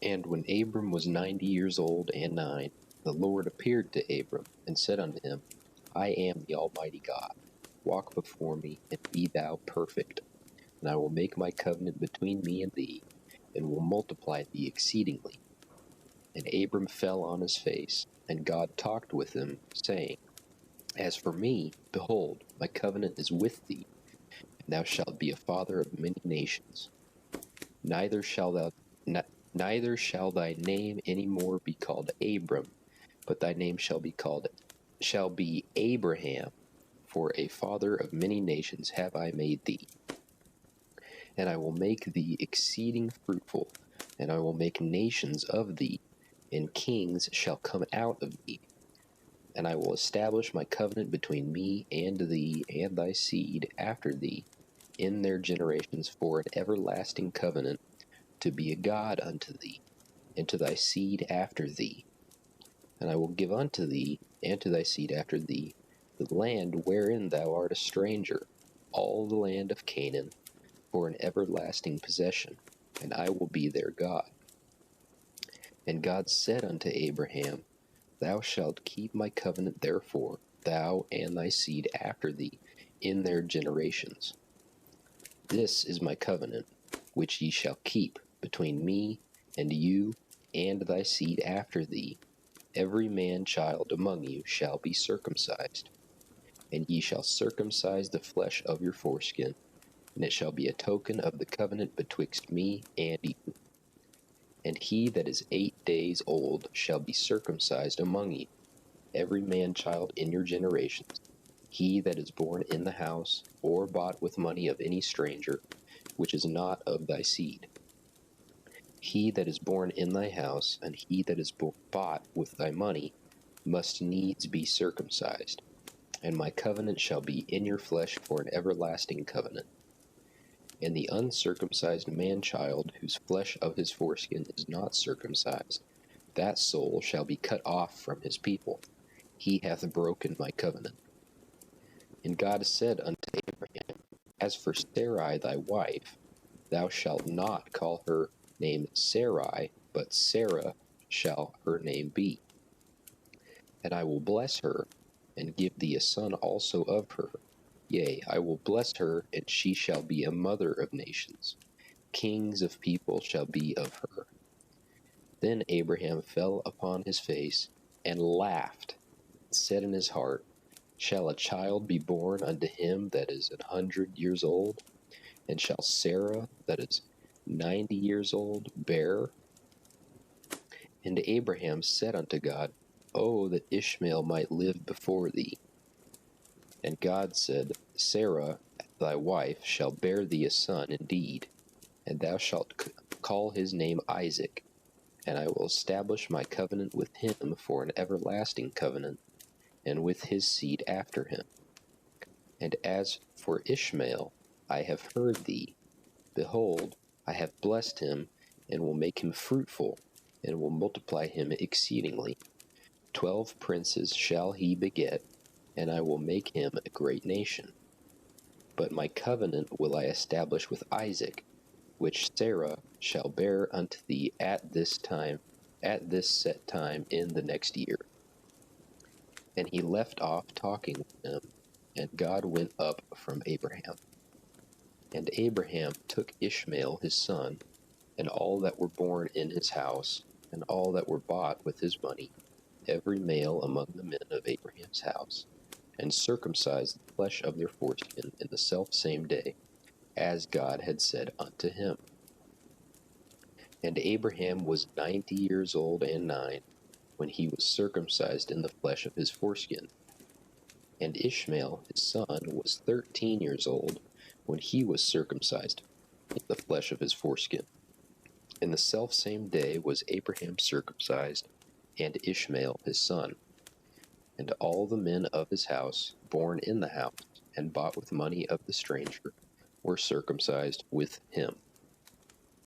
And when Abram was 90 years old and 9, the Lord appeared to Abram and said unto him, I am the Almighty God. Walk before me, and be thou perfect. And I will make my covenant between me and thee, and will multiply thee exceedingly. And Abram fell on his face, and God talked with him, saying, As for me, behold, my covenant is with thee, and thou shalt be a father of many nations. Neither shall thy name any more be called Abram, but thy name shall be Abraham, for a father of many nations have I made thee. And I will make thee exceeding fruitful, and I will make nations of thee, and kings shall come out of thee. And I will establish my covenant between me and thee and thy seed after thee in their generations for an everlasting covenant, to be a God unto thee, and to thy seed after thee. And I will give unto thee, and to thy seed after thee, the land wherein thou art a stranger, all the land of Canaan, for an everlasting possession, and I will be their God. And God said unto Abraham, Thou shalt keep my covenant therefore, thou and thy seed after thee, in their generations. This is my covenant, which ye shall keep between me and you and thy seed after thee. Every man-child among you shall be circumcised. And ye shall circumcise the flesh of your foreskin, and it shall be a token of the covenant betwixt me and you. And he that is 8 days old shall be circumcised among you, every man-child in your generations, he that is born in the house, or bought with money of any stranger, which is not of thy seed. He that is born in thy house, and he that is bought with thy money, must needs be circumcised. And my covenant shall be in your flesh for an everlasting covenant. And the uncircumcised man-child, whose flesh of his foreskin is not circumcised, that soul shall be cut off from his people. He hath broken my covenant. And God said unto Abraham, As for Sarai thy wife, thou shalt not call her name Sarai, but Sarah shall her name be. And I will bless her, and give thee a son also of her. Yea, I will bless her, and she shall be a mother of nations. Kings of people shall be of her. Then Abraham fell upon his face, and laughed, and said in his heart, Shall a child be born unto him that is 100 years old? And shall Sarah, that is 90 years old, bear? And Abraham said unto God, Oh, that Ishmael might live before thee. And God said, Sarah, thy wife, shall bear thee a son indeed, and thou shalt call his name Isaac, and I will establish my covenant with him for an everlasting covenant, and with his seed after him. And as for Ishmael, I have heard thee. Behold, I have blessed him, and will make him fruitful, and will multiply him exceedingly. 12 princes shall he beget, and I will make him a great nation. But my covenant will I establish with Isaac, which Sarah shall bear unto thee at this set time in the next year. And he left off talking with him, and God went up from Abraham. And Abraham took Ishmael his son, and all that were born in his house, and all that were bought with his money, every male among the men of Abraham's house, and circumcised the flesh of their foreskin in the selfsame day, as God had said unto him. And Abraham was 90 years old and 9, when he was circumcised in the flesh of his foreskin. And Ishmael his son was 13 years old, when he was circumcised in the flesh of his foreskin. In the selfsame day was Abraham circumcised, and Ishmael his son. And all the men of his house, born in the house, and bought with money of the stranger, were circumcised with him.